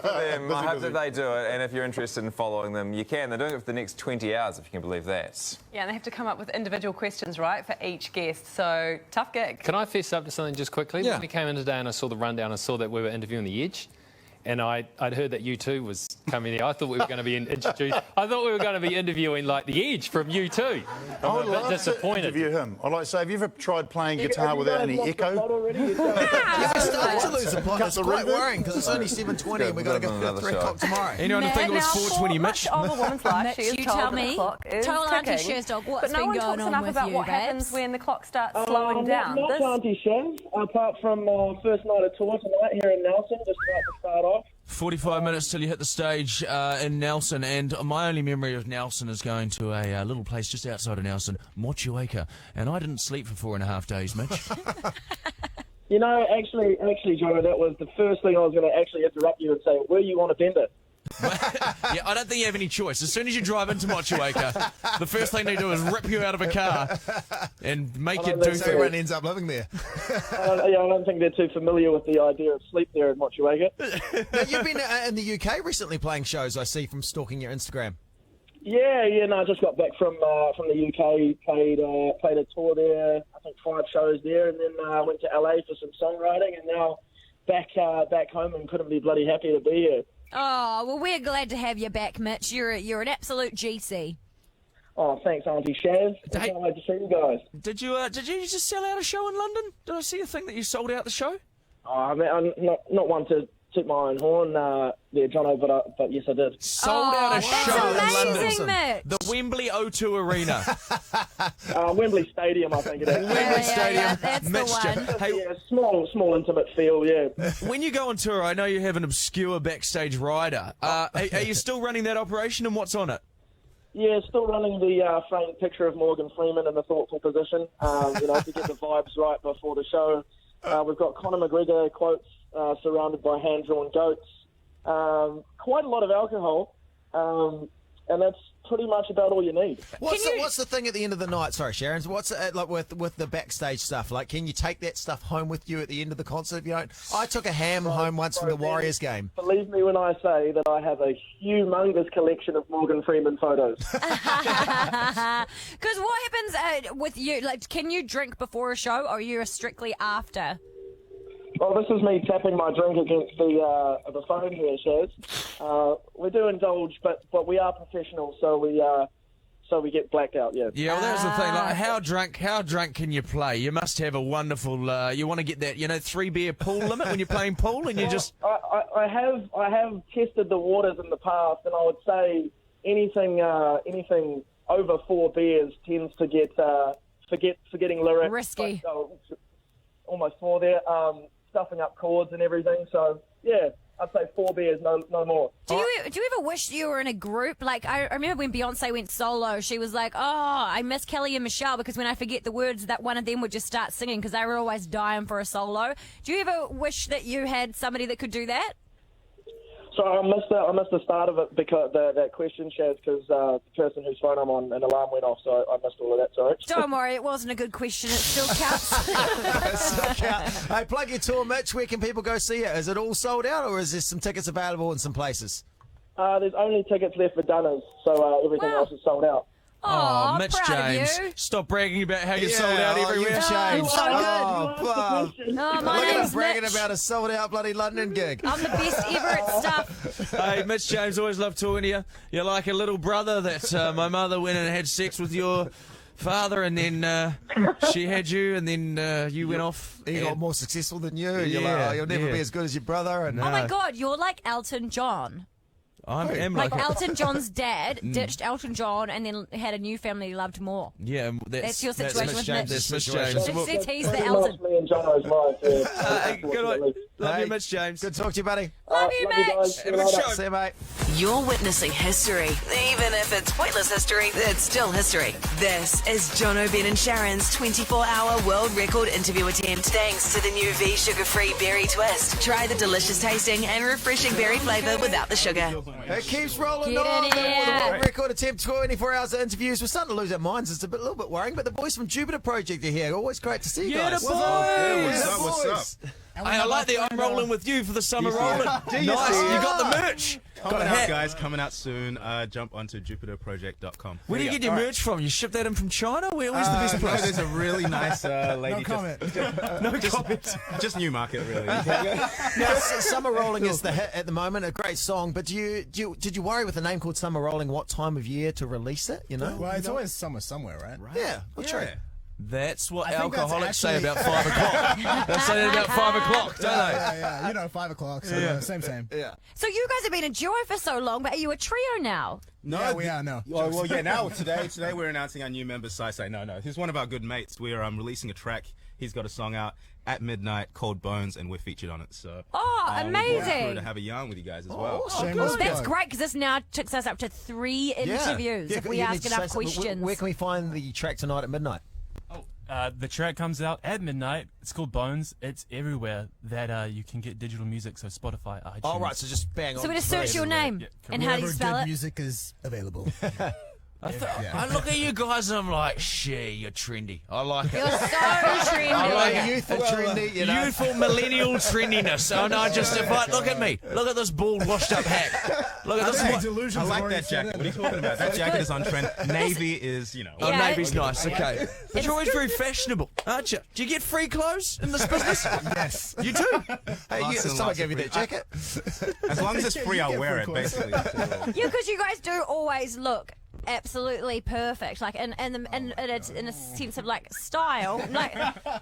I hope that they do it, and if you're interested in following them, you can. They're doing it for the next 20 hours, if you can believe that. Yeah, and they have to come up with individual questions, right, for each guest, so tough gig. Can I fess up to something just quickly? Yeah. When we came in today and I saw the rundown, I saw that we were interviewing The Edge, and I'd heard that U2 was coming there. I thought we were going to be introduced. I thought we were going to be interviewing, like, The Edge from U2. I'm a bit disappointed. To interview him. I'd like to say, have you ever tried playing guitar without any echo? We're starting to lose the plot. It's quite worrying because it's only 7:20 and we've got to go at 3 o'clock tomorrow. Anyone to think it was 4:20, Mitch? Of a woman's life, she is you told tell that me. the clock is Tell Auntie ticking. Shersdog what's But no been one going talks on enough with about you, what babes. happens when the clock starts slowing down. Not Auntie Shem, apart from first night of tour tonight here in Nelson, just about to start off. 45 minutes till you hit the stage in Nelson, and my only memory of Nelson is going to a little place just outside of Nelson, Motueka, and I didn't sleep for 4.5 days, Mitch. You know, actually, Jono, that was the first thing I was going to actually interrupt you and say, were you on a bender? Yeah, I don't think you have any choice. As soon as you drive into Motueka, the first thing they do is rip you out of a car and make you do So everyone ends up living there. I don't think they're too familiar with the idea of sleep there in Motueka. Now, you've been in the UK recently playing shows, I see, from stalking your Instagram. Yeah, no, I just got back from the UK, played a tour there, I think 5 shows there, and then went to LA for some songwriting, and now back home and couldn't be bloody happy to be here. Oh, well, we're glad to have you back, Mitch. You're an absolute GC. Oh, thanks, Auntie Shaz. I can't wait to see you guys. Did you just sell out a show in London? Did I see a thing that you sold out the show? Oh, I mean, I'm not one to toot my own horn there, Jono, but yes, I did. Sold out a show in amazing, London. Mitch. The Wembley O2 Arena. Wembley Stadium, I think it is. Wembley Stadium. Yeah, that's Mitch, the one. hey, Yeah, small, intimate feel, yeah. when you go on tour, I know you have an obscure backstage rider. Are you still running that operation, and what's on it? Yeah, still running the framed picture of Morgan Freeman in the thoughtful position, to get the vibes right before the show. We've got Conor McGregor quotes surrounded by hand-drawn goats. Quite a lot of alcohol, and that's pretty much about all you need. What's the thing at the end of the night? Sorry, Sharyn. What's it like with the backstage stuff? Like, can you take that stuff home with you at the end of the concert? If you don't, I took a ham home once from the Warriors game. Believe me when I say that I have a humongous collection of Morgan Freeman photos. Because what happens with you? Like, can you drink before a show, or are you strictly after? Well, this is me tapping my drink against the phone here, Shaz. We do indulge, but we are professional, so we get blacked out. Yeah. Yeah, well, that's the thing. Like, how drunk can you play? You must have a wonderful. You want to get that, 3-beer pool limit when you're playing pool, and you just. I have tested the waters in the past, and I would say anything over 4 beers tends to get forgetting lyrics. Risky. Almost 4 there. Stuffing up chords and everything. So yeah, I'd say 4 beers, no more. Do you ever wish you were in a group? Like, I remember when Beyonce went solo, she was like, oh, I miss Kelly and Michelle because when I forget the words, that one of them would just start singing because they were always dying for a solo. Do you ever wish that you had somebody that could do that? So I missed the start of it because that question, Shaz, because the person whose phone I'm on, an alarm went off, so I missed all of that. Sorry. Don't worry, it wasn't a good question. It still counts. Still count. Hey, plug your tour, Mitch. Where can people go see it? Is it all sold out, or is there some tickets available in some places? There's only tickets left for Dunners, so everything else is sold out. Oh, Mitch proud James, of you. stop bragging about how you sold out everywhere. You've changed. so good. Bob. Oh, my Look at him name's bragging Mitch. about a sold-out bloody London gig. I'm the best ever at stuff. Hey, Mitch James, always love talking to you. You're like a little brother that my mother went and had sex with your father, and then she had you, and then you went off. He got more successful than you. You're like, you'll never be as good as your brother. And Oh, my God, you're like Elton John. I am Like Elton John's dad ditched Elton John and then had a new family he loved more. Yeah, That's your situation with Mitch. That's Mitch James. It says he's the Pretty Elton. much me and Jono's life. Yeah, Hey, good on. Love Hey, you, Mitch James. Good to talk to you, buddy. Love you, Love you guys. Mitch. See you later. See you, mate. You're witnessing history. Even if it's pointless history, it's still history. This is Jono, Ben and Sharyn's 24-hour world record interview attempt. Thanks to the new V sugar-free berry twist. Try the delicious tasting and refreshing berry flavour without the sugar. It keeps rolling Get on. in here. The world record attempt, 24 hours of interviews. We're starting to lose our minds. It's a little bit worrying, but the boys from Jupiter Project are here. Always great to see you guys. Yeah, the boys. What's up? I like the I'm rolling with you for the summer rolling. Nice, you got the merch. Coming out, guys. Coming out soon. Jump onto JupiterProject.com. Where do you get your merch from? You ship that in from China? Where's the best place? There's a really nice lady. No comment. No comment. Just Newmarket, really. Now, Summer Rolling is the hit at the moment, a great song, but did you worry with a name called Summer Rolling what time of year to release it, you know? Well, it's always summer somewhere, right? Yeah, well, true. That's what I think that's alcoholics say actually- about 5 o'clock. They say that about 5 o'clock, don't they? Yeah, you know, 5 o'clock, so same. Yeah. So you guys have been a duo for so long, but are you a trio now? No, Yeah, we are, no. Oh, well, yeah. Now today we're announcing our new member, Sai. No. He's one of our good mates. We're releasing a track. He's got a song out at midnight called Bones, and we're featured on it. So Oh, we're through amazing. to have a yarn with you guys as well. Well, that's great because this now takes us up to 3 interviews if we you ask need to enough say something. questions. Where can we find the track tonight at midnight? The track comes out at midnight. It's called Bones. It's everywhere that you can get digital music, so Spotify, iTunes. Oh, right, so just bang on. So we just search your name. And how do you Wherever spell good it? music is available. I look at you guys and I'm like, shit, you're trendy. I like it. You're so trendy. I like it. Youthful, trendy, you know. Youthful millennial trendiness. And I just, look at me. Look at this bald, washed up hat. Look at this. Delusions I have like already that set jacket. in. What are you talking about? That jacket is on trend. Navy is, Oh, Yeah, Navy's nice, okay. But you're always very fashionable, aren't you? Do you get free clothes in this business? Yes. You do? Hey, Lots and someone lots gave of you that free- jacket. As long as it's free, I'll wear it, free clothes. basically. Yeah, because you guys do always look absolutely perfect, like in a sense of like style, like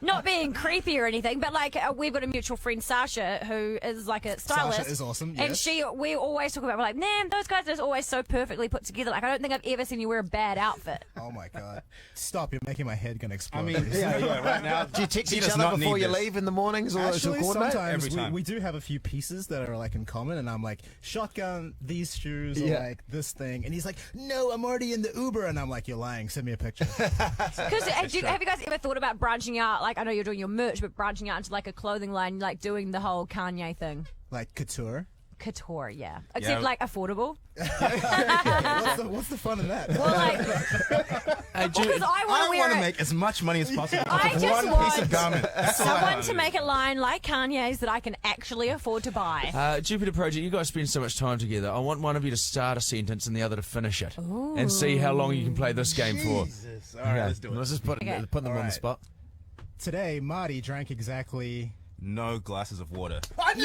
not being creepy or anything, but like we've got a mutual friend Sasha who is like a stylist. Sasha is awesome, and yes. we always talk about, we're like, man, those guys are just always so perfectly put together. Like I don't think I've ever seen you wear a bad outfit. Oh my god! Stop! You're making my head gonna explode. I mean, yeah, right now. Do you text he each does other not before need you this. leave in the mornings or to Actually, coordinate? sometimes Every time. we do have a few pieces that are like in common, and I'm like, shotgun these shoes or Yeah. like this thing, and he's like, no, I'm already in the Uber, and I'm like, you're lying. Send me a picture. Because have you guys ever thought about branching out? Like I know you're doing your merch, but branching out into like a clothing line, like doing the whole Kanye thing. Like couture. Couture, yeah. Except like affordable. What's the fun in that? Well, like, because I want to I wear want to it. make as much money as possible I off of just one piece want of garment. That's all I someone want to make a line like Kanye's that I can actually afford to buy. Jupiter Project, you guys spend so much time together. I want one of you to start a sentence and the other to finish it. And see how long you can play this game for. Jesus. All right, let's do it. Let's just put them on the Alright. spot. Today, Marty drank exactly. No glasses of water. It's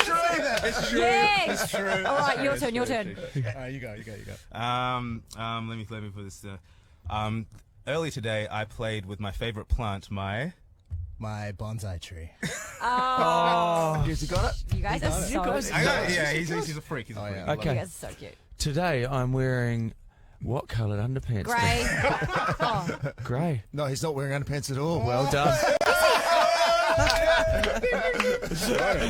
true. It's true. Yes. It's true. All right, your turn. Your turn. You go. Let me put this. Early today, I played with my favorite plant, my bonsai tree. Oh, You got it? you guys are so. yeah, he's a freak. He's a freak. yeah. I love Okay. You guys are so cute. Today I'm wearing what coloured underpants? Grey. Oh. Grey. No, he's not wearing underpants at all. Well done.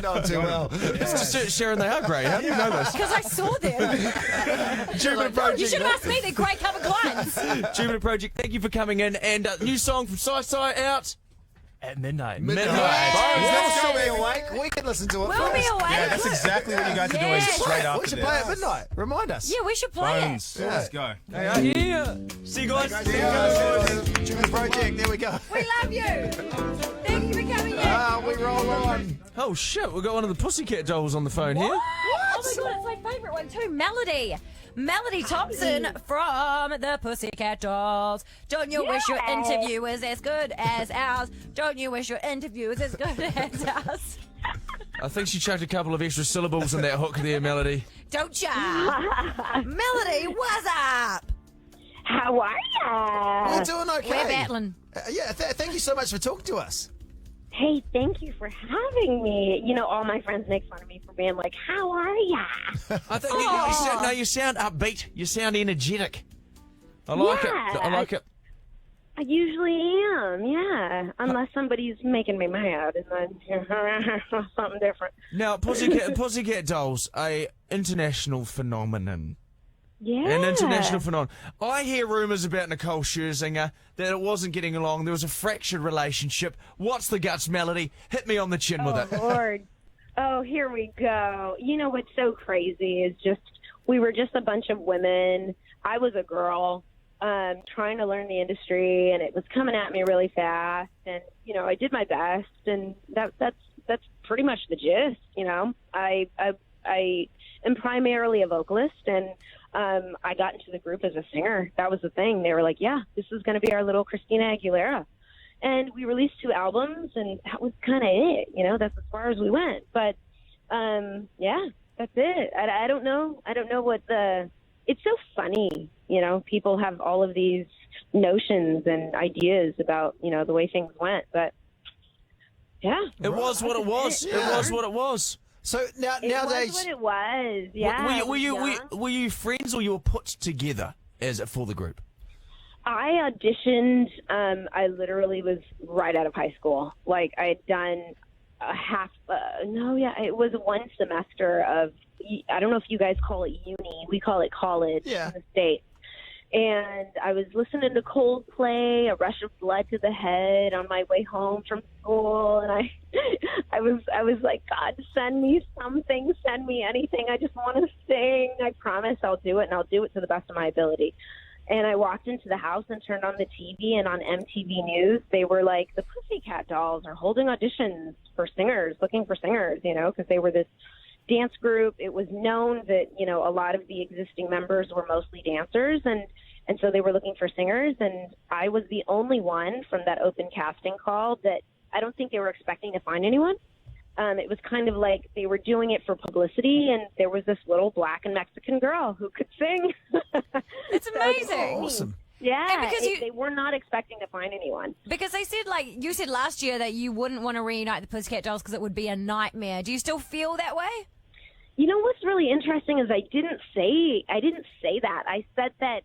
Not too well. Sharyn, they are grey. How do you know this? Because I saw them. Jupiter Project. You should have asked me. They're grey covered clients. Jupiter Project, thank you for coming in. And new song from Sai out. At midnight. Midnight. We'll still be awake. We can listen to it We'll be first. awake. Yeah, that's exactly what you guys are doing Yes. straight We after should this. play at midnight. Remind us. Yeah, we should play Bones. Let's go. Yeah. See you guys. Jupiter Project, there we go. it. We love you. Thank you for coming in. We roll on. Oh shit, we've got one of the Pussycat Dolls on the phone here. Oh my god, it's my favourite one too. Melody Thompson from the Pussycat Dolls. Don't you wish your interview was as good as ours? Don't you wish your interview was as good as ours? I think she chucked a couple of extra syllables in that hook there, Melody. Don't ya? Melody, what's up? How are ya? We're doing okay. We're battling. Thank you so much for talking to us. Hey, thank you for having me. You know, all my friends make fun of me for being like, how are ya? I think you sound upbeat. You sound energetic. I like it. I like it. I usually am, yeah. Unless somebody's making me mad and then something different. Now, Pussycat Dolls, a international phenomenon. Yeah. An international phenomenon. I hear rumours about Nicole Scherzinger that it wasn't getting along. There was a fractured relationship. What's the guts, Melody? Hit me on the chin with it. Lord. Oh, here we go. You know what's so crazy is just we were just a bunch of women. I was a girl, trying to learn the industry, and it was coming at me really fast. And I did my best, and that's pretty much the gist. I am primarily a vocalist, and I got into the group as a singer. That was the thing. They were like, yeah, this is going to be our little Christina Aguilera. And we released 2 albums, and that was kind of it. That's as far as we went. But, yeah, that's it. I don't know. I don't know what it's so funny, people have all of these notions and ideas about, the way things went. But, yeah. It was what it was. Yeah. It was what it was. So nowadays, it was what it was. Yeah. Were you friends, or you were put together for the group? I auditioned. I literally was right out of high school. Like, I had done it was 1 semester of, I don't know if you guys call it uni. We call it college in the States. And I was listening to Coldplay, A Rush of Blood to the Head, on my way home from school, and I was like, God, send me something, send me anything. I just want to sing. I promise I'll do it, and I'll do it to the best of my ability. And I walked into the house and turned on the TV, and on MTV News, they were like, the Pussycat Dolls are holding auditions for singers, looking for singers, because they were this dance group. It was known that, a lot of the existing members were mostly dancers, and so they were looking for singers, and I was the only one from that open casting call that I don't think they were expecting to find anyone. It was kind of like they were doing it for publicity, and there was this little black and Mexican girl who could sing. It's amazing. Awesome. Yeah, because they were not expecting to find anyone. Because they said, you said last year that you wouldn't want to reunite the Pussycat Dolls because it would be a nightmare. Do you still feel that way? What's really interesting is I didn't say that. I said that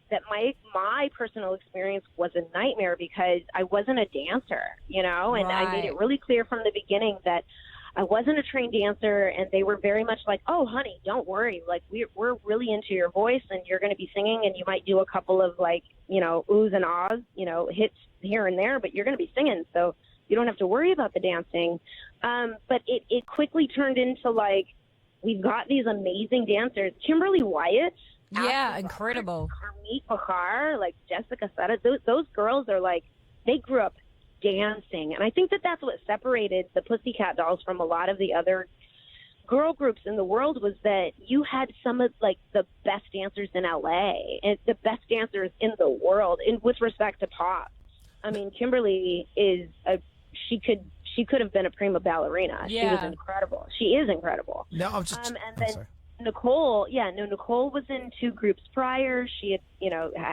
that my personal experience was a nightmare because I wasn't a dancer, and I made it really clear from the beginning that I wasn't a trained dancer, and they were very much like, oh, honey, don't worry. Like, we're really into your voice, and you're going to be singing, and you might do a couple of, oohs and ahs, hits here and there, but you're going to be singing, so you don't have to worry about the dancing. But it quickly turned into, we've got these amazing dancers. Kimberly Wyatt. Yeah, incredible. Harmeet Bahar, Jessica Sutta. Those girls are they grew up dancing. And I think that that's what separated the Pussycat Dolls from a lot of the other girl groups in the world, was that you had some of the best dancers in LA and the best dancers in the world with respect to pop. I mean, Kimberly is she could have been a prima ballerina. Yeah. She was incredible. She is incredible. No, I'm just. And then Nicole, Nicole was in 2 groups prior. She had,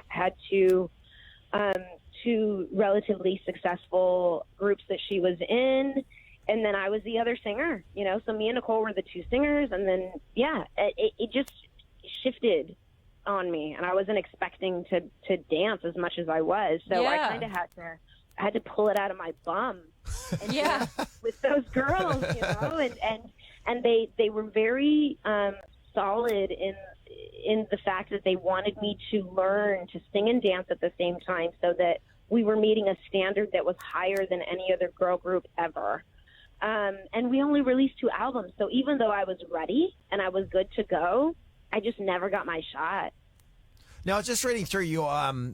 had two relatively successful groups that she was in, and then I was the other singer. So me and Nicole were the 2 singers, and then it just shifted on me, and I wasn't expecting to dance as much as I was. So I kind of had to pull it out of my bum. And with those girls, and they were very solid in the fact that they wanted me to learn to sing and dance at the same time, so that we were meeting a standard that was higher than any other girl group ever. And we only released 2 albums, so even though I was ready and I was good to go, I just never got my shot. Now, I was just reading through your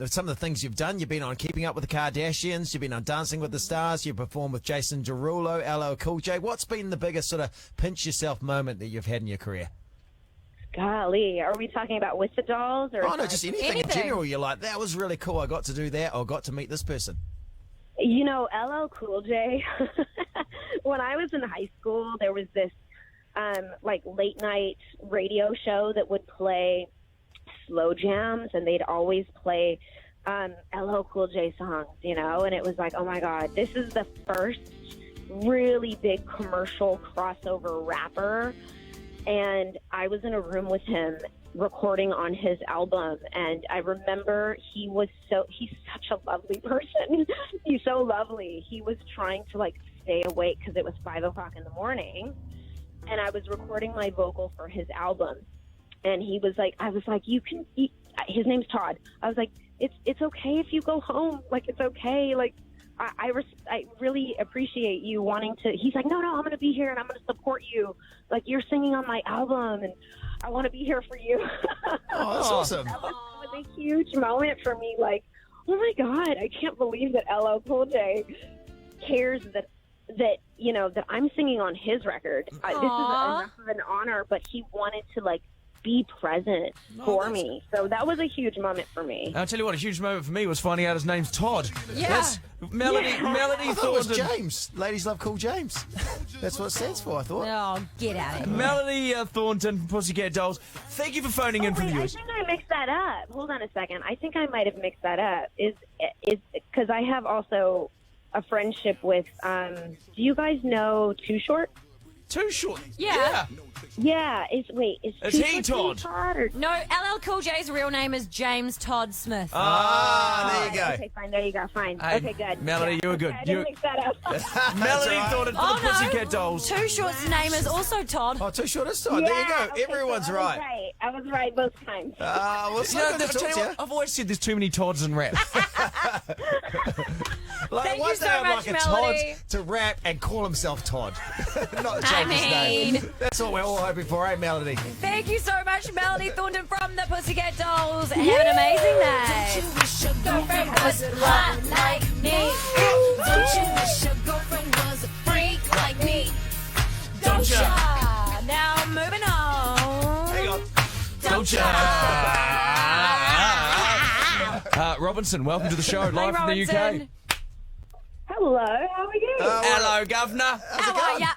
some of the things you've done. You've been on Keeping Up with the Kardashians. You've been on Dancing with the Stars. You've performed with Jason Derulo, LL Cool J. What's been the biggest sort of pinch yourself moment that you've had in your career? Golly, are we talking about with the dolls? Or Just anything in general. You're like, that was really cool. I got to do that, or got to meet this person. LL Cool J. When I was in high school, there was this late night radio show that would play slow jams, and they'd always play LL Cool J songs, and it was like, oh my God, this is the first really big commercial crossover rapper. And I was in a room with him recording on his album, and I remember he's such a lovely person. He's so lovely. He was trying to stay awake because it was 5 o'clock in the morning, and I was recording my vocal for his album. And he was like, I was like, his name's Todd. I was like, it's okay if you go home. It's okay. I really appreciate you wanting to. He's like, no, I'm going to be here and I'm going to support you. You're singing on my album and I want to be here for you. Oh, that's awesome. It was was a huge moment for me. Like, oh my God, I can't believe that LL Cool J cares that you know that I'm singing on his record. This is enough of an honor, but he wanted to like be present for me. So that was a huge moment for me. I'll tell you what, a huge moment for me was finding out his name's Todd. Yeah. That's Melody I thought it was Thornton. James. Ladies love Cool James. That's what it stands for, I thought. Oh, get out of here. Melody Thornton from Pussycat Dolls. Thank you for phoning in from the I US. think I mixed that up. Hold on a second. I think I might have mixed that up. Is because I have also a friendship with. Do you guys know Too Short? Too Short. Yeah. Yeah. Is Is Too he Short Todd? Or... No, LL Cool J's real name is James Todd Smith. There you go. Okay, fine. There you go. Fine. Hey, okay, good. Melody, Yeah. you were good. I didn't mix that up. Melody Thornton from the Pussycat no. Dolls. Too Short's name is also Todd. Oh, Too Short is Todd. There you go. Okay, Everyone's so right. I was right both times. Well, so You know, good to I'll tell talk you to you. what, I've always said there's too many Todds in rap. Like, Thank why you does they so have much, like a Todd Melody. to rap and call himself Todd? Not I change his name. mean- That's what we're all hoping for, eh, Melody? Thank you so much, Melody Thornton from the Pussycat Dolls. Have an amazing day. Girlfriend was hot like me. Don't you wish your girlfriend was a freak like me? Don't ya? Now moving on. Hang on. Don't ya? Robinson, welcome to the show, live from the UK. Robinson. Hello. How are you? Hello, Governor. How are ya?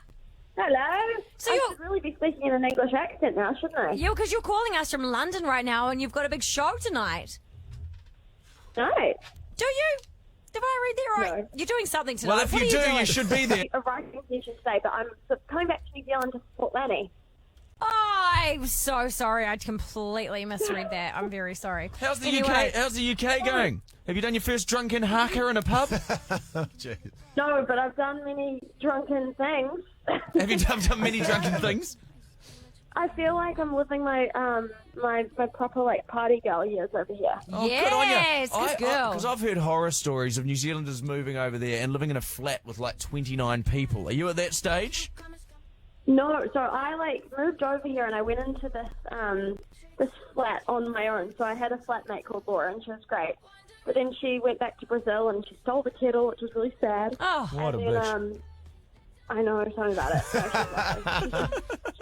Hello. So I you're- should really be speaking in an English accent now, shouldn't I? Yeah, because you're calling us from London right now and you've got a big show tonight. No. Do you? Did I read that right? No. You're doing something tonight. Well, if What you are do, doing? you should be there. A writing session today, but I'm coming back to New Zealand to support Lanny. Oh, I'm so sorry. I completely misread that. I'm very sorry. How's the Anyway, UK? How's the UK going? Have you done your first drunken haka in a pub? Jeez. No, but I've done many drunken things. Have you done many drunken things? I feel like I'm living my my proper like party girl years over here. Oh, Yes, good on you. good girl. Because I've heard horror stories of New Zealanders moving over there and living in a flat with like 29 people. Are you at that stage? No, so I like moved over here and I went into this flat on my own. So I had a flatmate called Laura and she was great. But then she went back to Brazil and she stole the kettle, which was really sad. Oh, What a and then, bitch. I know, tell me about it. No,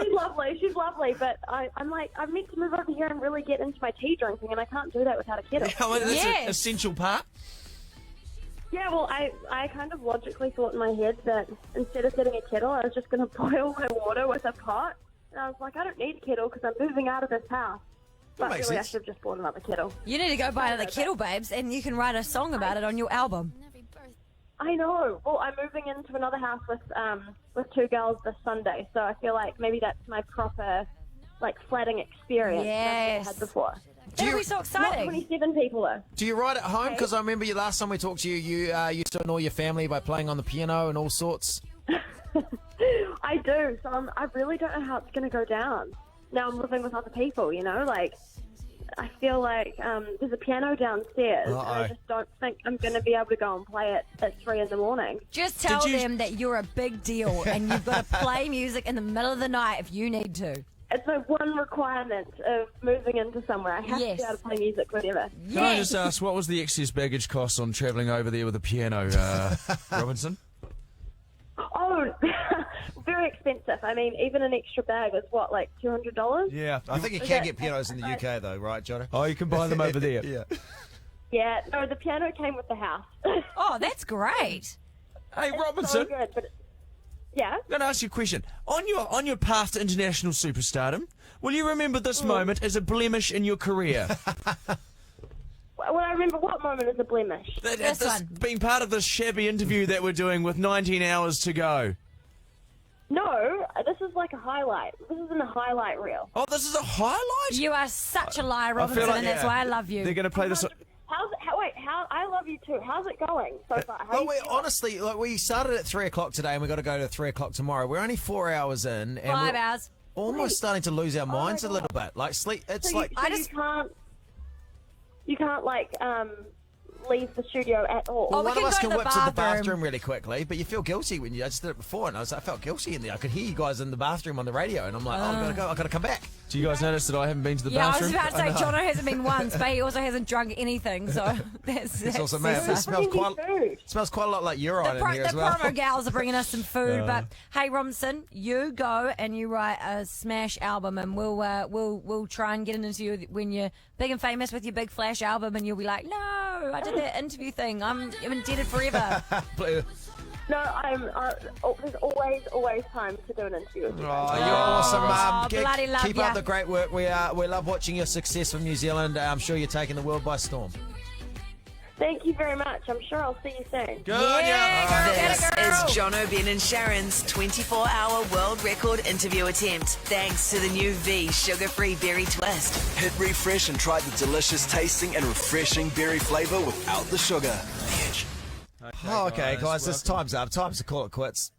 she's lovely. She's lovely, but I'm like, I'm meant to move over here and really get into my tea drinking, and I can't do that without a kettle. Oh, that's Yes. an essential part. Yeah, well, I kind of logically thought in my head that instead of getting a kettle, I was just going to boil my water with a pot. And I was like, I don't need a kettle because I'm moving out of this house. But makes really, I sense. should have just bought another kettle. you need to go buy another kettle, babes, and you can write a song about it on your album. I know. Well, I'm moving into another house with two girls this Sunday, so I feel like maybe that's my proper, like, flatting experience that I've Yes. never had before. That'll be so Not exciting. 27 people, though. Do you write at home? Because I remember you last time we talked to you, you used to annoy your family by playing on the piano and all sorts. I do. So I really don't know how it's going to go down. Now I'm living with other people, you know? Like, I feel like there's a piano downstairs, and I just don't think I'm going to be able to go and play it at 3 in the morning. Just tell Did you- them that you're a big deal and you've got to play music in the middle of the night if you need to. It's my one requirement of moving into somewhere. I have to Yes. be able to play music whenever. Can I just ask, what was the excess baggage cost on travelling over there with a piano, Robinson? Oh, very expensive. I mean, even an extra bag is what, like $200? Yeah. I think you can get pianos in the UK, though, right, Jono? Oh, you can buy them over there. Yeah. Yeah, no, the piano came with the house. Oh, that's great. Hey, so Robinson, good, but yeah. I'm going to ask you a question. On your path to international superstardom, will you remember this moment as a blemish in your career? Well, I remember what moment is a blemish. This one. Being part of this shabby interview that we're doing with 19 hours to go. No, this is like a highlight. This isn't a highlight reel. Oh, this is a highlight? You are such a liar, I feel Robinson, like- and that's why I love you. They're going to play this... How I love you too. How's it going so far? How Oh, you wait, feeling? honestly, like, we started at 3 o'clock today and we got to go to 3 o'clock tomorrow. We're only 4 hours in. And 5 we're hours. almost starting to lose our minds a God. little bit. Like, sleep, it's So like... you can't like leave the studio at all. Well, we one can of us go to can the whip to the bathroom. bathroom really quickly, but you feel guilty when I just did it before, and I felt guilty in there. I could hear you guys in the bathroom on the radio, and I'm like, I've got to come back. Do you guys notice that I haven't been to the Yeah, I bathroom? was about to say, Jono hasn't been once, but he also hasn't drunk anything, so that's It's also says mad. something. It smells quite a lot like urine in here The as well. promo gals are bringing us some food, but hey, Robinson, you go and you write a smash album, and we'll try and get an interview when you're big and famous with your big flash album, and you'll be like, no, I did that interview thing. I'm indebted forever. No, there's always time to do an interview with you. Oh, you're awesome, bloody love Keep ya. up the great work. We love watching your success from New Zealand. I'm sure you're taking the world by storm. Thank you very much. I'm sure I'll see you soon. This is Jono, Ben and Sharon's 24-hour world record interview attempt. Thanks to the new V sugar-free berry twist. Hit refresh and try the delicious tasting and refreshing berry flavour without the sugar. The Edge. Okay, guys, this time's up. Time to call it quits.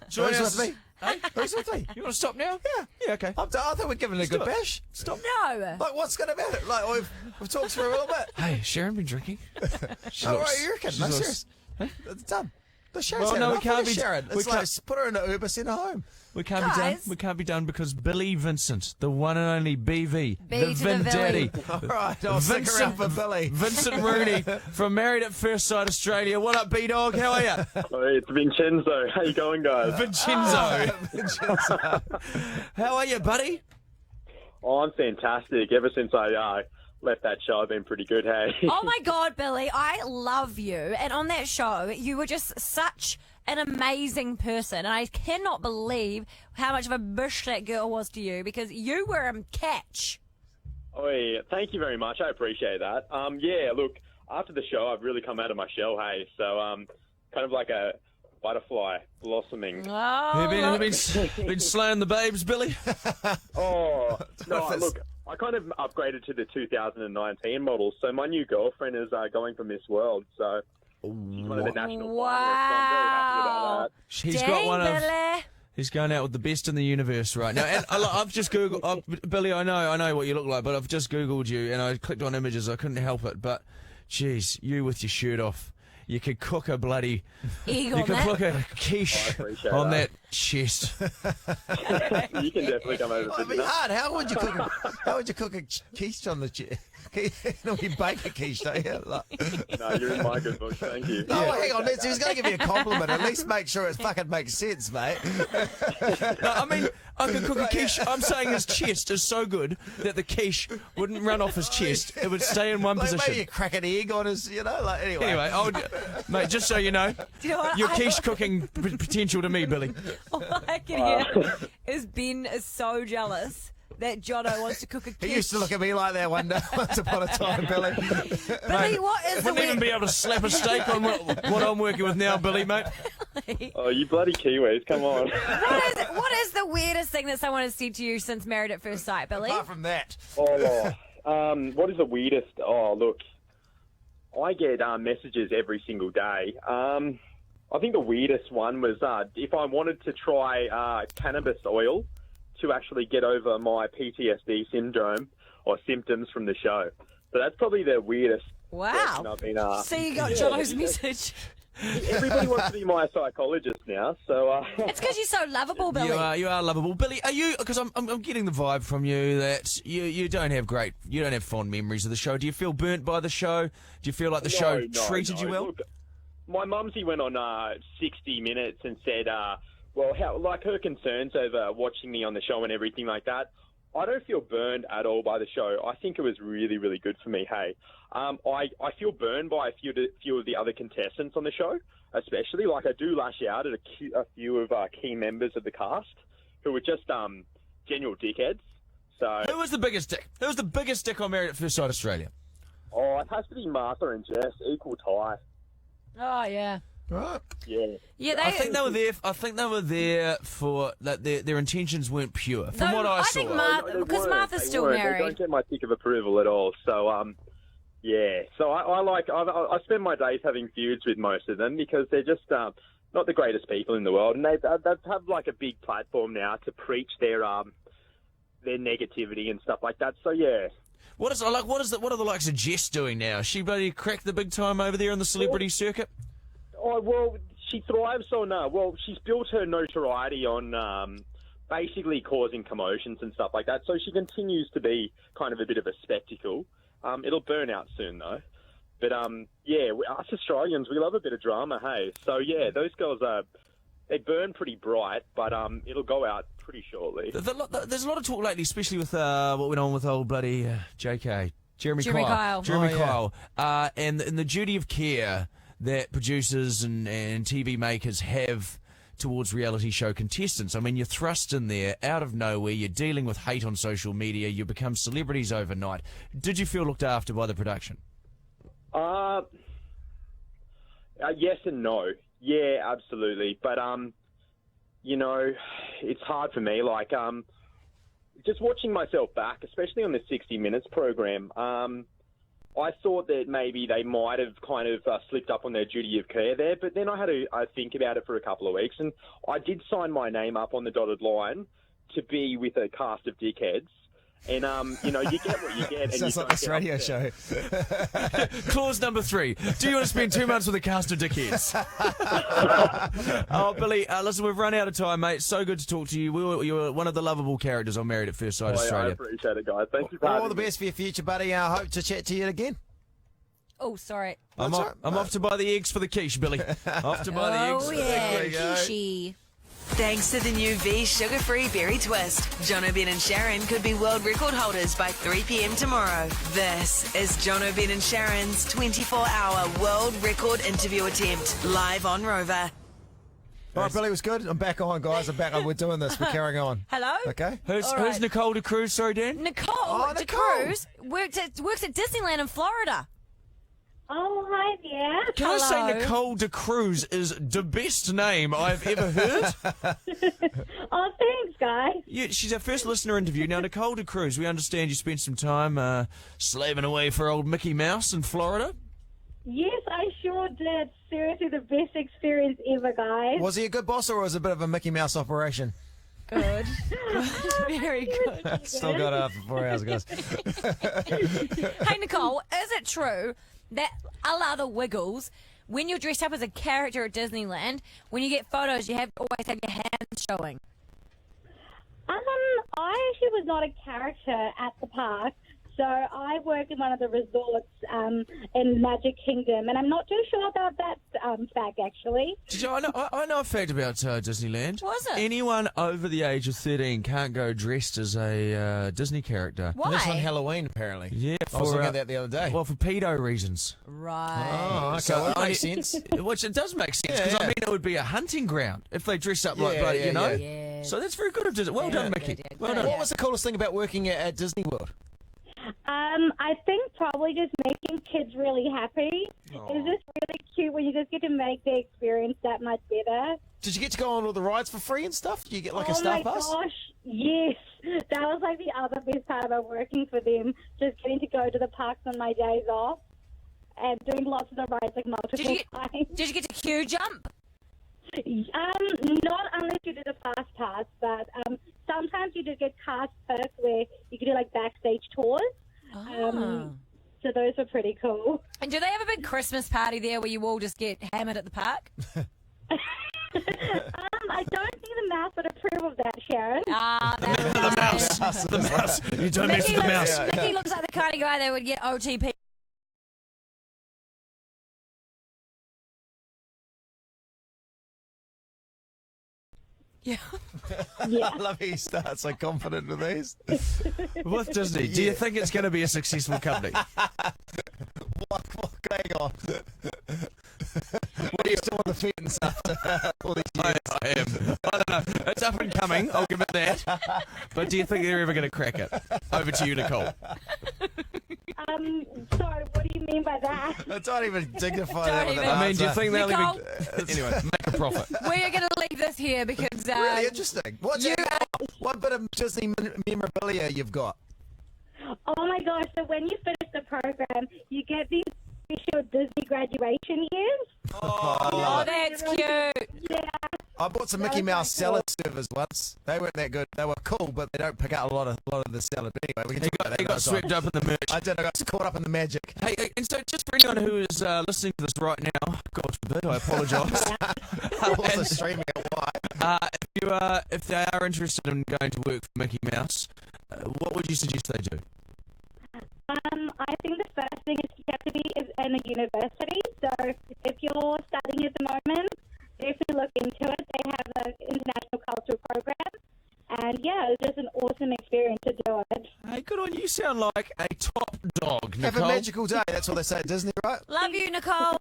Join Who's us. with me? Hey? Who's with me? You want to stop now? Yeah, okay. I think we're giving it a good do it. bash. Stop. No. Like, what's going to matter? Like, we've talked for a little bit. Hey, Sharon been drinking? All right, you reckon? No, serious. It's done. The Sharon's Well, no, we can't be. Sharon. We It's like, can't. put her in an Uber, send her home. We can't be done. Guys. We can't be done because Billy Vincent, the one and only BV, B the to the Vin Villy. Daddy, All right, I'll stick around for Billy. Vincent Rooney from Married at First Sight Australia. What up, B-Dog? How are you? Hey, it's Vincenzo. How you going, guys? Vincenzo. Vincenzo. How are you, buddy? Oh, I'm fantastic. Ever since I left that show, I've been pretty good, hey? Oh my God, Billy, I love you. And on that show, you were just such an amazing person. And I cannot believe how much of a bush that girl was to you, because you were a catch. Oh, yeah. Thank you very much. I appreciate that. Yeah, look, after the show, I've really come out of my shell, hey? So, kind of like a butterfly blossoming. Oh, Have you been slaying the babes, Billy? Oh, no, look, I kind of upgraded to the 2019 model. So my new girlfriend is going for Miss World, so she's one of the national finalists. So I'm very happy about that. He's got one of. He's going out with the best in the universe right now. And I've just Googled... Billy, I know what you look like, but I've just Googled you, and I clicked on images. I couldn't help it. But, geez, you with your shirt off. You could cook a bloody... You could cook a quiche on that chest. You can definitely come over for It'd be dinner. hard. How would you cook a quiche on the no, you bake a quiche, don't you? Like... No, you're in my good book. Thank you. No, hang on. He's going to give you a compliment. At least make sure it fucking makes sense, mate. No, I mean, I could cook a quiche. I'm saying his chest is so good that the quiche wouldn't run off his chest. It would stay in one Like position. maybe you crack an egg on his, like, anyway. Anyway, mate, just so you know, Do you know what? your quiche cooking potential to me, Billy. All I can hear is Ben is so jealous that Jono wants to cook a quiche. He used to look at me like that one day, once upon a time, Billy. Billy, what is the Wouldn't even be able to slap a steak on what I'm working with now, Billy, mate. Oh, you bloody Kiwis, come on. What is the weirdest thing that someone has said to you since Married at First Sight, Billy? Apart from that. What is the weirdest? Oh, look, I get messages every single day. I think the weirdest one was if I wanted to try cannabis oil to actually get over my PTSD syndrome or symptoms from the show. So that's probably the weirdest. Wow. I've been, So you got Jono's message. Everybody wants to be my psychologist now, so... It's because you're so lovable, Billy. You are lovable, Billy. Are you? Because I'm getting the vibe from you that you don't have fond memories of the show. Do you feel burnt by the show? Do you feel like the show treated you well? Look, my mumsy went on 60 Minutes and said, her concerns over watching me on the show and everything like that. I don't feel burned at all by the show. I think it was really, really good for me, hey. I feel burned by a few of the other contestants on the show, especially. Like, I do lash out at a few of key members of the cast who were just general dickheads. So Who was the biggest dick? Who was the biggest dick on Married at First Sight Australia? Oh, it has to be Martha and Jess, equal tie. Oh, yeah. Right. Yeah. Yeah, I think they were there for that. Their intentions weren't pure. From No, what I I saw, think because Martha's still They married. don't get my tick of approval at all. So yeah. So I spend my days having feuds with most of them because they're just not the greatest people in the world, and they have like a big platform now to preach their negativity and stuff like that. So yeah. What are the likes of Jess doing now? Is she bloody cracked the big time over there on the celebrity circuit? Oh, well, she thrives on, she's built her notoriety on basically causing commotions and stuff like that. So she continues to be kind of a bit of a spectacle. It'll burn out soon, though. But, yeah, us Australians, we love a bit of drama, hey? So, yeah, those girls they burn pretty bright, but it'll go out pretty shortly. There's a lot of talk lately, especially with what went on with old bloody JK. Jeremy Kyle. And the duty of care that producers and TV makers have towards reality show contestants. I mean, you're thrust in there out of nowhere, you're dealing with hate on social media, you become celebrities overnight. Did you feel looked after by the production? Yes and no. Yeah, absolutely. But, you know, it's hard for me. Like, just watching myself back, especially on the 60 Minutes program, I thought that maybe they might have kind of slipped up on their duty of care there, but then I had to think about it for a couple of weeks, and I did sign my name up on the dotted line to be with a cast of dickheads. And, you know, you get what you get. Sounds like this radio show. Clause number 3. Do you want to spend 2 months with a cast of dickheads? Oh, Billy, listen, we've run out of time, mate. So good to talk to you. You're one of the lovable characters on Married at First Sight Australia. I appreciate it, guys. Thank you for having All the me. best for your future, buddy. I hope to chat to you again. Oh, sorry. I'm off to buy the eggs for the quiche, Billy. Off to buy the eggs. Oh, yeah, quiche. Thanks to the new V sugar-free berry twist, Jono, Ben and Sharyn could be world record holders by 3 p.m. tomorrow. This is Jono, Ben and Sharyn's 24-hour world record interview attempt, live on Rover. All right, Billy, was good. I'm back on, guys. I'm back on. We're doing this. We're carrying on. Hello? Okay. Who's Nicole D'Cruz? Sorry, Dan? Nicole D'Cruz works at Disneyland in Florida. Oh, hi there. Can I say Nicole D'Cruz is the best name I've ever heard? Oh, thanks, guys. Yeah, she's our first listener interview. Now, Nicole D'Cruz, we understand you spent some time slaving away for old Mickey Mouse in Florida. Yes, I sure did. Seriously, the best experience ever, guys. Was he a good boss, or was it a bit of a Mickey Mouse operation? Good. Very good. Still got 4 hours, guys. Hey, Nicole, is it true that, a la the Wiggles, when you're dressed up as a character at Disneyland, when you get photos, you always have your hands showing? I actually was not a character at the park. So I work in one of the resorts in Magic Kingdom, and I'm not too sure about that fact, actually. Did you, I know a fact about Disneyland. What is it? Anyone over the age of 13 can't go dressed as a Disney character. Why? That's on Halloween, apparently. Yeah, I was looking at that the other day. Well, for pedo reasons. Right. Oh, okay. So Well, that makes sense. Which it does make sense, because Yeah, I mean, it would be a hunting ground if they dress up like, Yeah, you know? yeah. So that's very good of Disney. Well done, Mickey. Well done. What was the coolest thing about working at Disney World? I think probably just making kids really happy. It's just really cute when you just get to make the experience that much better. Did you get to go on all the rides for free and stuff? Did you get like a Oh staff my pass? gosh, yes. That was like the other best part about working for them, just getting to go to the parks on my days off and doing lots of the rides like multiple times. Did you get to queue jump? Not unless you did a fast pass, but sometimes you do get cast perks where you can do like backstage tours. So those were pretty cool. And do they have a big Christmas party there where you all just get hammered at the park? I don't think the mouse would approve of that, Sharyn. The mouse. You don't mess with the mouse. Mickey looks like the kind of guy that would get OTP. Yeah. I love how you start so confident with these. With Disney, do you think it's going to be a successful company? What hang on. What are you still on the fence after all these years? I am. I don't know. It's up and coming. I'll give it that. But do you think they're ever going to crack it? Over to you, Nicole. Sorry, what do you mean by that? Don't even dignify that with an I mean, do you answer. think they'll Nicole? even... Anyway, make a profit. We are going to leave this here because... Really interesting. What bit of Disney memorabilia you've got? Oh my gosh, so when you finish the program, you get these official Disney graduation years. Oh, that's cute. Yeah. I bought some Mickey Mouse salad servers once. They weren't that good. They were cool, but they don't pick out a lot of the salad. But anyway, we can talk about that He got another time. swept up in the merch. I did. I got caught up in the magic. Hey, and so just for anyone who is listening to this right now, God forbid, I apologise. I wasn't streaming it. Why? If they are interested in going to work for Mickey Mouse, what would you suggest they do? I think the first thing is you have to be in a university. So if you're studying at the moment, definitely look into it. They have an international cultural program. And yeah, it's just an awesome experience to do it. Hey, good on you. Sound like a top dog, Nicole. Have a magical day. That's what they say at Disney, right? Love you, Nicole.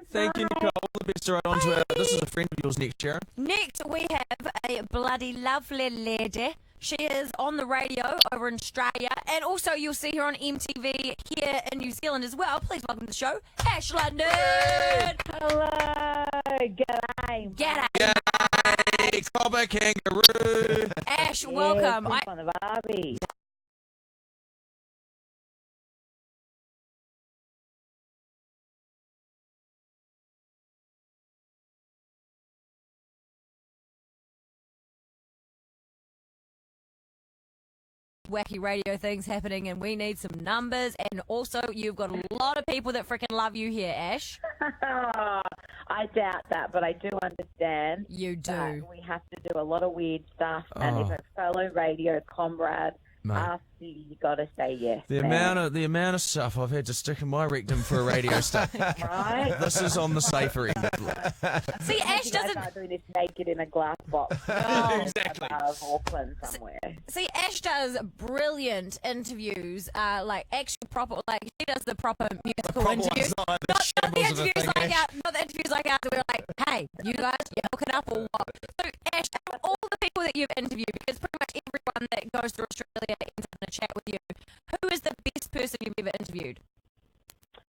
Thank you, Nicole. All the best. Right on to this is a friend of yours next, Sharyn. Next, we have a bloody lovely lady. She is on the radio over in Australia, and also you'll see her on MTV here in New Zealand as well. Please welcome to the show, Ash London. Hello, g'day. G'day. Hey, cobber kangaroo. Ash, welcome. Yeah, on the Barbie. Wacky radio things happening, and we need some numbers. And also, you've got a lot of people that freaking love you here, Ash. I doubt that, but I do understand. You do. That we have to do a lot of weird stuff, and if a fellow radio comrade asks you, you got to say yes. The amount of stuff I've had to stick in my rectum for a radio star. Right? This is on the safer end. See, Ash you doesn't. guys are doing this naked in a glass box. Exactly. Above Auckland somewhere. See, Ash does brilliant interviews, like actual proper, like she does the proper musical interviews. Not the interviews like ours. Not the interviews like ours. We're like, hey, you guys, you hook it up or what? So, Ash, out of all the people that you've interviewed, because pretty much everyone that goes through Australia ends up in a chat with you, who is the best person you've ever interviewed?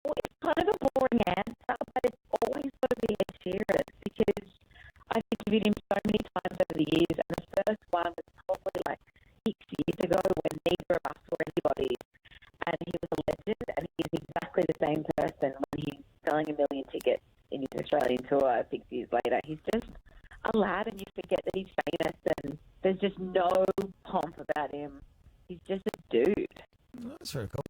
Well, it's kind of a boring answer, but it's always got to be Ed Sheeran because I've interviewed him so many times over the years, and the first one was probably like 6 years ago when neither of us were anybody, and he was a legend, and he's exactly the same person when he's selling 1 million tickets in his Australian tour 6 years later. He's just a lad, and you forget that he's famous, and there's just no pomp about him. He's just a dude. That's very cool.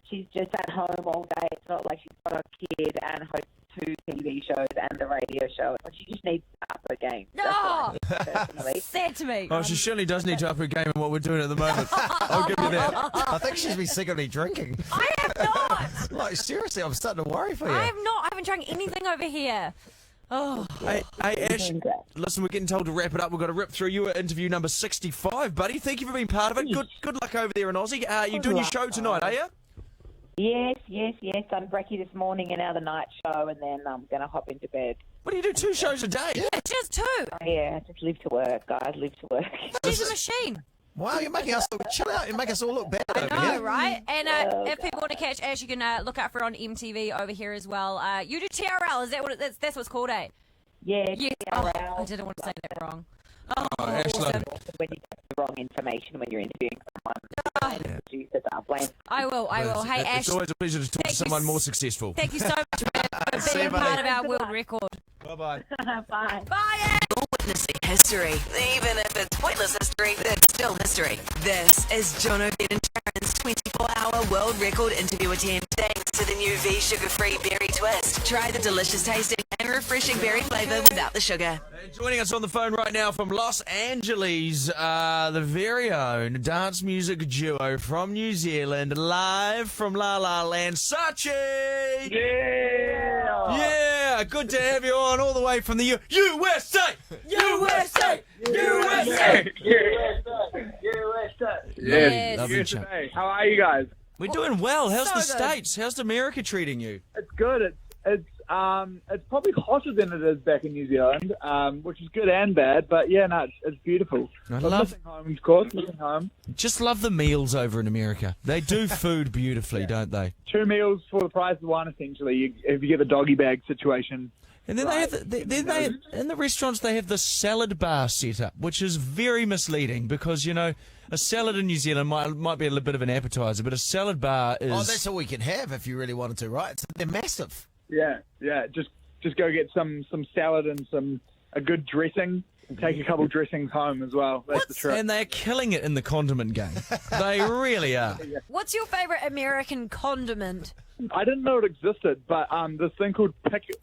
She's just at home all day. It's not like she's got a kid and hosts 2 TV shows and the radio show. It's like she just needs to up her game. No! Personally. Said to me. Oh, she surely does need to up her game in what we're doing at the moment. I'll give you that. I think she's been secretly drinking. I have not. Like, seriously, I'm starting to worry for you. I have not. I haven't drunk anything over here. Oh. Hey, Ash, listen, we're getting told to wrap it up. We've got to rip through. You were interview number 65, buddy. Thank you for being part of it. Good luck over there in Aussie. You're doing your show tonight, are you? Yes. I'm brekkie this morning and now the night show, and then I'm going to hop into bed. What do you do? 2 shows a day? Yeah, just 2. Oh, yeah, just live to work, guys. Live to work. She's a machine. Wow, you're making us look, chill out. You make us all look bad over I know, here. right? And if people want to catch Ash, you can look out for her on MTV over here as well. You do TRL, is that what that's what it's called, eh? Yeah, TRL. Oh, I didn't want to say that wrong. Oh, Ashland. When you get the wrong information when you're interviewing someone, and producers are blamed. I will. Hey, Ash. It's always a pleasure to talk to someone more successful. Thank you so much for being part of our world record. Bye-bye. Bye. Bye, Ash. You're witnessing history. Even if it's pointless history, it's still history. This is Jono, Ben and Sharyn's 24-hour world record interview attempt. Thanks to the new V sugar-free berry twist. Try the delicious tasting and refreshing berry flavour without the sugar. Joining us on the phone right now from Los Angeles, the very own dance music duo from New Zealand, live from La La Land, Sachi! Yeah! Good to have you on all the way from the USA! USA! USA! Yes. Lovely chat. How are you guys? We're doing well. How's So the good. States? How's America treating you? It's good. It's probably hotter than it is back in New Zealand, which is good and bad. But yeah, no, it's beautiful. But missing home, of course, missing home. Just love the meals over in America. They do food beautifully, don't they? 2 meals for the price of one, essentially. If you get the doggy bag situation. And then in the restaurants they have the salad bar set up, which is very misleading because a salad in New Zealand might be a little bit of an appetizer, but a salad bar is. Oh, that's all we can have if you really wanted to, right? They're massive. Yeah. Just go get some salad and a good dressing, and take a couple dressings home as well. That's the trick. And they're killing it in the condiment game. They really are. What's your favourite American condiment? I didn't know it existed, but this thing called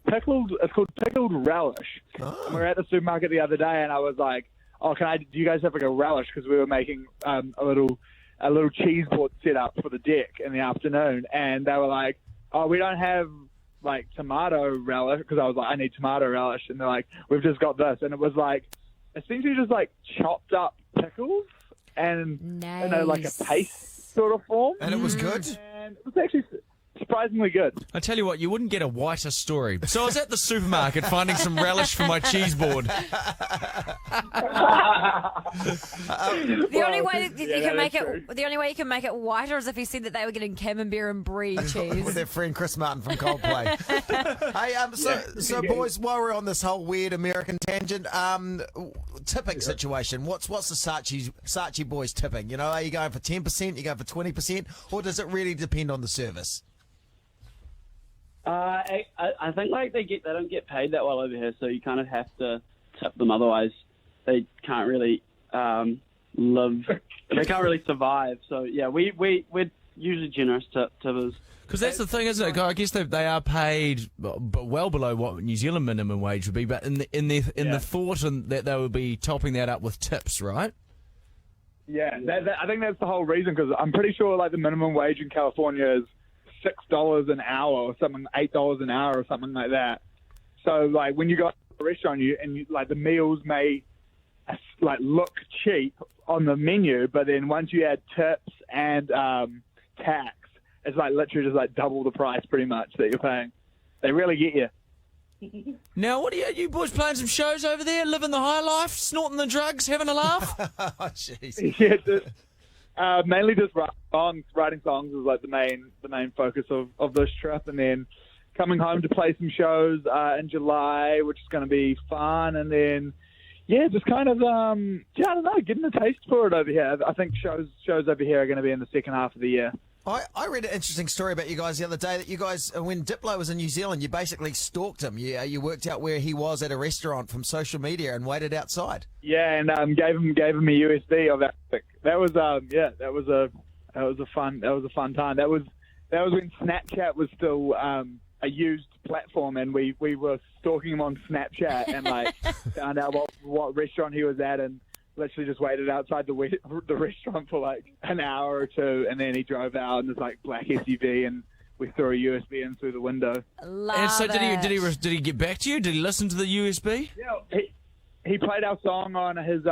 pickled. It's called pickled relish. Oh. And we were at the supermarket the other day, and I was like, "Oh, do you guys have like a relish?" Because we were making a little cheese board set up for the deck in the afternoon, and they were like, "Oh, we don't have like tomato relish," because I was like, "I need tomato relish," and they're like, "We've just got this," and it was like essentially just like chopped up pickles and like a paste sort of form, and it was good. And it was actually surprisingly good. I tell you what, you wouldn't get a whiter story. So I was at the supermarket finding some relish for my cheese board. The only way you can make it whiter is if you said that they were getting camembert and brie cheese with their friend Chris Martin from Coldplay. Hey, so boys, while we're on this whole weird American tangent, tipping situation. What's the Saatchi boys tipping? Are you going for 10%? You going for 20%, or does it really depend on the service? I think they don't get paid that well over here, so you kind of have to tip them. Otherwise, they can't really live. They can't really survive. So yeah, we're usually generous tippers. Because that's the thing, isn't it? I guess they are paid well below what New Zealand minimum wage would be, but in the thought that they would be topping that up with tips, right? Yeah, I think that's the whole reason. Because I'm pretty sure like the minimum wage in California is $6 an hour or something, $8 an hour or something like that. So like when you go to a restaurant, like the meals may like look cheap on the menu, but then once you add tips and tax, it's like literally just like double the price pretty much that you're paying. They really get you. Now, what are you boys playing some shows over there, living the high life, snorting the drugs, having a laugh? Oh, jeez. Yeah, mainly just writing songs is like the main focus of this trip, and then coming home to play some shows in July, which is going to be fun, and then just kind of I don't know, getting a taste for it over here. I think shows over here are going to be in the second half of the year. I read an interesting story about you guys the other day that you guys, when Diplo was in New Zealand, you basically stalked him. You worked out where he was at a restaurant from social media and waited outside. Yeah, and gave him a USB of that. That was a fun time. That was when Snapchat was still a used platform, and we were stalking him on Snapchat and like found out what restaurant he was at, and literally just waited outside the restaurant for like an hour or two, and then he drove out in this like black SUV, and we threw a USB in through the window. And so did he get back to you? Did he listen to the USB? Yeah, he played our song on his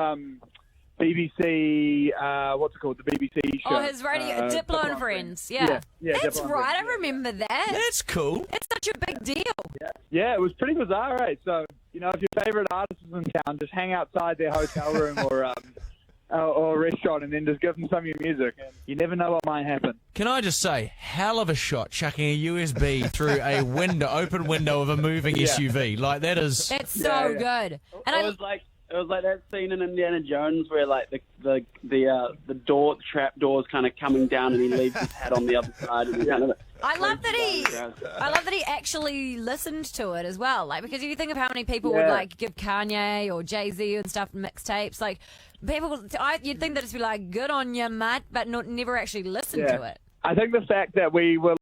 BBC, what's it called? The BBC show. Oh, his radio, Diplo and Friends. Yeah. That's Diplo right. Friends. I remember that. That's cool. It's such a big deal. Yeah, it was pretty bizarre, right? So, if your favorite artist is in town, just hang outside their hotel room or a restaurant and then just give them some of your music. And you never know what might happen. Can I just say, hell of a shot chucking a USB through a open window of a moving SUV. Like, that is... That's so good. And It was like that scene in Indiana Jones where like the trap door's kind of coming down and he leaves his hat on the other side. And I love that he actually listened to it as well. Like, because if you think of how many people would like give Kanye or Jay-Z and stuff mixtapes, like you'd think that it'd be like good on you, mate, but never actually listen to it. I think the fact that we were